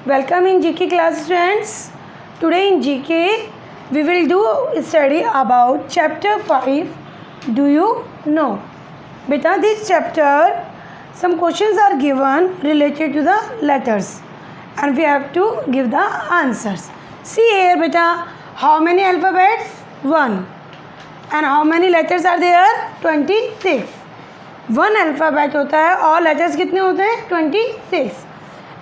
Welcome in GK class students. Today in GK we will do study about chapter 5. Do you know? Beta, this chapter some questions are given related to the letters and we have to give the answers. See here beta, how many alphabets? 1. And how many letters are there? 26. 1 alphabet होता है और letters कितने होते हैं? 26.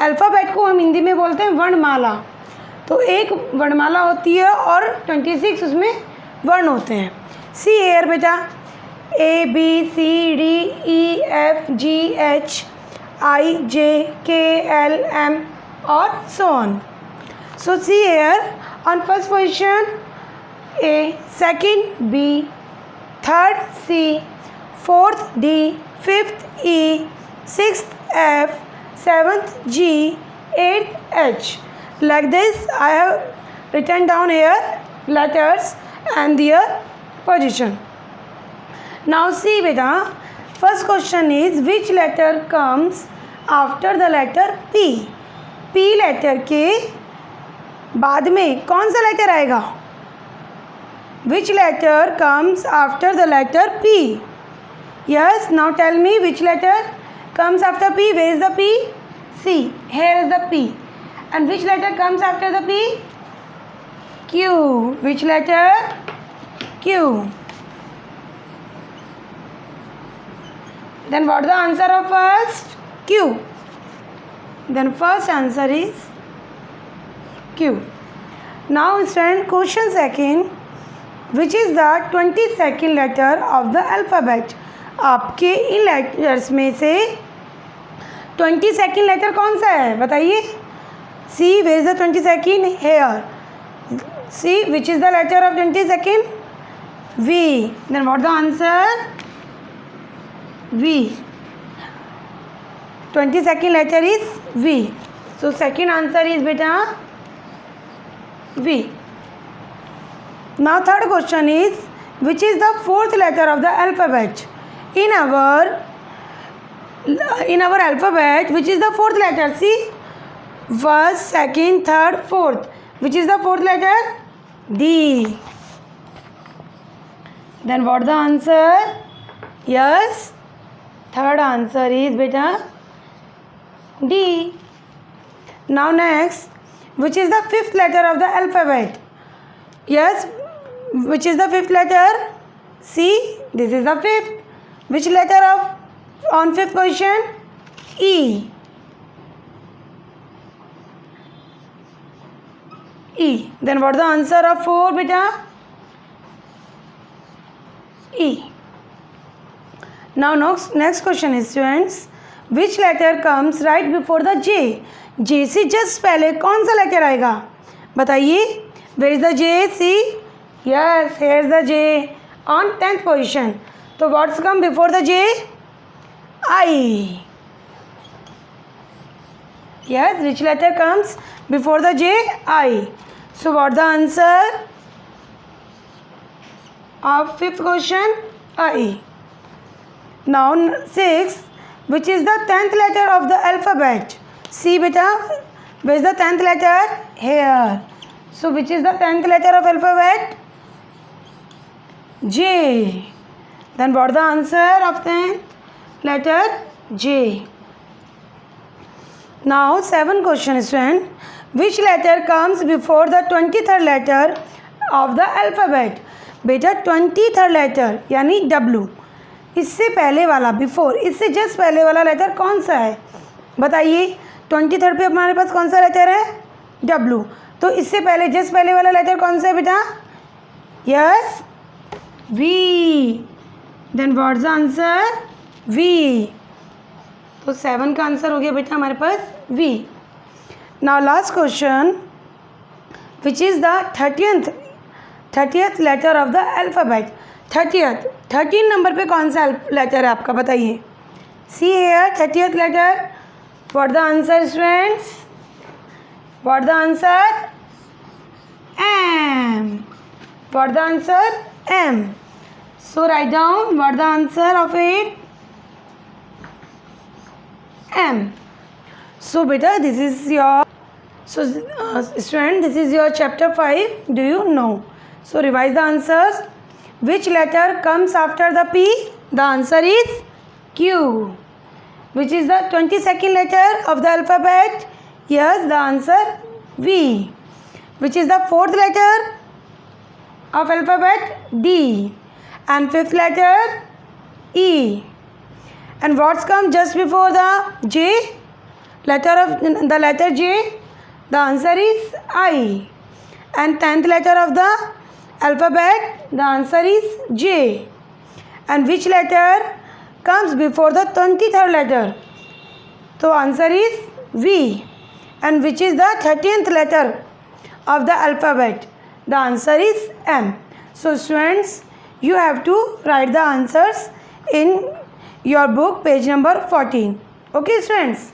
Alphabet को हम हिंदी में बोलते हैं वर्णमाला. तो एक वर्णमाला होती है और 26 उसमें वर्ण होते हैं. सी एयर बेटा, A B C D E F G H I J K L M और so on. So see here, on first position A, second B, third C, fourth D, fifth E, sixth F, seventh G, eighth H. Like this I have written down here letters and their position. Now see beta, first question is which letter comes after the letter P? P letter के बाद में कौन सा letter आएगा? Which letter comes after the letter P? Yes, now tell me which letter comes after P. Where is the P? C. Here is the P. And which letter comes after the P? Q. Which letter? Q. Then what is the answer of first? Q. Then first answer is Q. Now student, question second. Which is the 22nd letter of the alphabet? आपके इन letters में से 22nd letter कौन सा है बताइए. See, where is the 22nd? Here. See, which is the letter of 22nd? V. Then what the answer? V. 22nd letter is V. So second answer is बेटा V. Now third question is which is the fourth letter of the alphabet? In our alphabet, which is the fourth letter? See, first, second, third, fourth. Which is the fourth letter? D. Then what the answer? Yes, third answer is beta D. Now next, which is the fifth letter of the alphabet? Yes, which is the fifth letter? See, this is the fifth. Which letter of on fifth position? E. E. Then what is the answer of 4 beta? E. Now next question is students, which letter comes right before the J? J से just पहले कौन सा letter आएगा बताइए. Where is the J? See, yes, here is the J on 10th position. So what's come before the J? I. Yes, which letter comes before the J? I. So what the answer of fifth question? I. Now 6, which is the 10th letter of the alphabet? See beta, where is the 10th letter? Here. So which is the 10th letter of alphabet? J. Then what is the answer of 10th letter? J. Now 7 question student, which letter comes before the 23rd letter of the alphabet? बेटा 23rd letter यानी W, इससे पहले वाला before, इससे just पहले वाला letter कौन सा है बताइए. 23rd पे हमारे पास कौन सा लेटर है? W. तो इससे पहले जस्ट पहले वाला लेटर कौन सा है बेटा? Yes, V. Then what's the answer? V. तो 7 का आंसर हो गया बेटा हमारे पास V. Now last question, which is the 30th letter of the alphabet? 13 number पे कौन सा लेटर है आपका बताइए. See here 30th letter. What the answer students? What the answer? M. What the answer? M. So write down what the answer of it? M. So beta, this is your So student, this is your chapter 5. Do you know? So revise the answers. Which letter comes after the P? The answer is Q. Which is the 22nd letter of the alphabet? Yes, the answer V. Which is the 4th letter of alphabet? D. And 5th letter? E. And what's come just before the J? The letter J? The answer is I. And 10th letter of the alphabet? The answer is J. And which letter comes before the 23rd letter? So answer is V. And which is the 13th letter of the alphabet? The answer is M. So students, you have to write the answers in your book, page number 14. Okay students?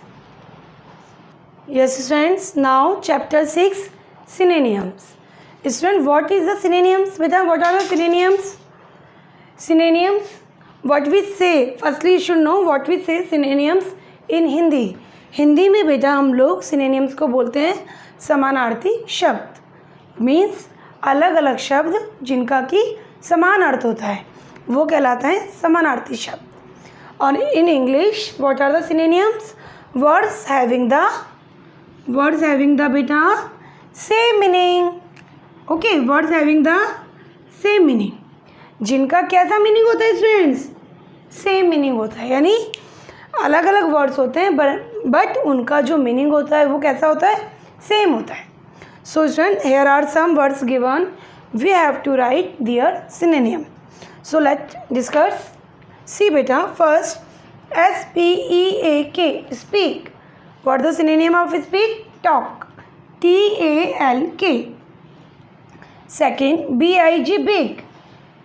Yes students, now chapter 6, synonyms. Student, what is the synonyms? Beta, what are the synonyms? Synonyms, what we say, firstly you should know what we say synonyms in Hindi. Hindi में बेटा हम लोग synonyms को बोलते हैं समानार्थी शब्द. Means अलग अलग शब्द जिनका कि समान अर्थ होता है वो कहलाता है समानार्थी शब्द. और in English what are the synonyms? Words having the बेटा same meaning. Okay, words having the same meaning. जिनका कैसा मीनिंग होता है स्टूडेंट्स? सेम मीनिंग होता है. यानी अलग अलग वर्ड्स होते हैं बट उनका जो मीनिंग होता है वो कैसा होता है? सेम होता है. So student, here are some words given. We have to write their synonym. So let discuss. See बेटा, first SPEAK, speak. What the synonym of speak? Talk. TALK. Second, BIG, big.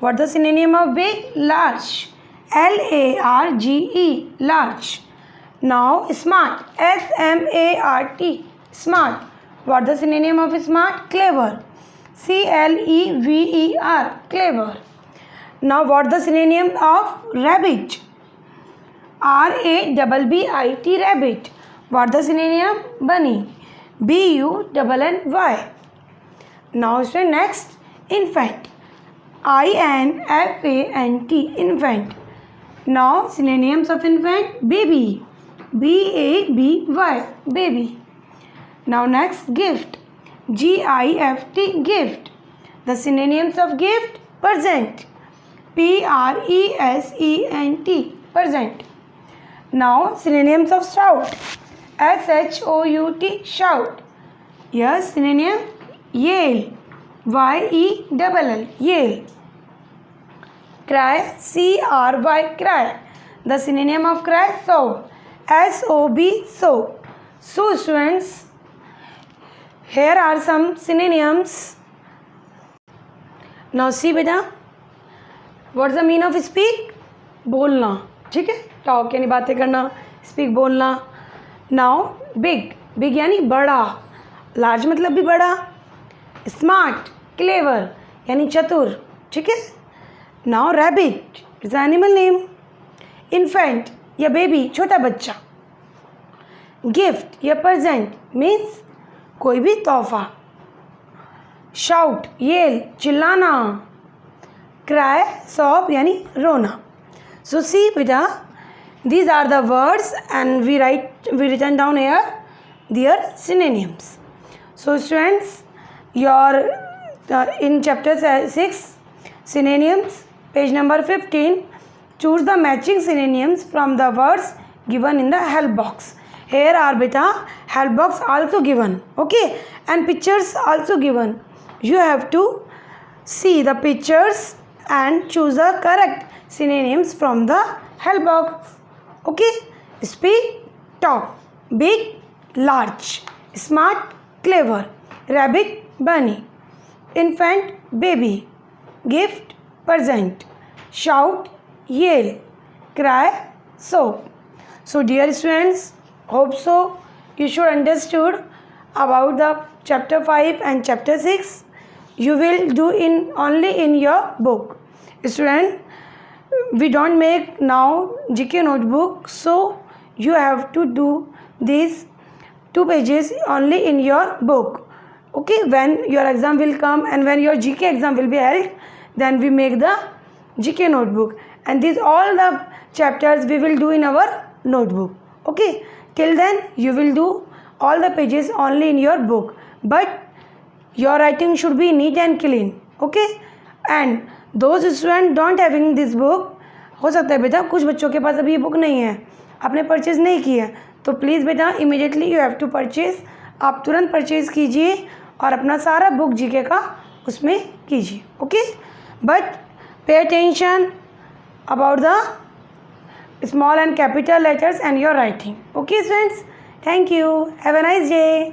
What the synonym of big? Large. LARGE, large. Now smart. SMART, smart. What the synonym of smart? Clever. CLEVER, clever. Now what the synonym of rabbit? RABBIT, rabbit. What the synonym? Bunny. BUNNY. Now next, infant. INFANT, infant. Now synonyms of infant: baby. BABY, baby. Now next, gift. GIFT, gift. The synonyms of gift: present. PRESENT, present. Now synonyms of shout: SHOUT, shout. Yes, synonym: yell. YELL, yell. Cry, CRY, cry. The synonym of cry: sob. SOB, sob. So students, here are some synonyms. Now see beta, what's the meaning of speak? बोलना. ठीक है, talk यानी बातें करना, speak बोलना. Now big, big यानी बड़ा. Large मतलब भी बड़ा. स्मार्ट, क्लेवर यानी चतुर. ठीक है. Now rabbit is animal name. Infant या बेबी, छोटा बच्चा. गिफ्ट या प्रेजेंट मीन्स कोई भी तोहफा. शाउट, येल, चिल्लाना. क्राई, सॉब यानी रोना. सो सी बेटा, these are the words and we written down here their synonyms. So students, your in chapter 6 synonyms, page number 15, choose the matching synonyms from the words given in the help box. Here are beta help box also given, okay, and pictures also given. You have to see the pictures and choose the correct synonyms from the help box. Okay, speak, talk. Big, large. Smart, clever. Rabbit, bunny. Infant, baby. Gift, present. Shout, yell. Cry, sob. So dear students, hope so you should understood about the chapter 5 and chapter 6. You will do only in your book. Student, we don't make now GK notebook, so you have to do this 2 pages only in your book. Okay, when your exam will come and when your GK exam will be held, then we make the GK notebook, and these all the chapters we will do in our notebook. Okay, till then you will do all the pages only in your book, but your writing should be neat and clean. Okay, and those students don't having this book, हो सकता है बेटा कुछ बच्चों के पास अभी ये book नहीं है, आपने परचेज़ नहीं की है, तो प्लीज़ बेटा immediately you have to purchase, आप तुरंत परचेज़ कीजिए और अपना सारा बुक जीके का उसमें कीजिए. Okay, but pay attention about the small and capital letters and your writing. Okay friends, thank you, have a nice day.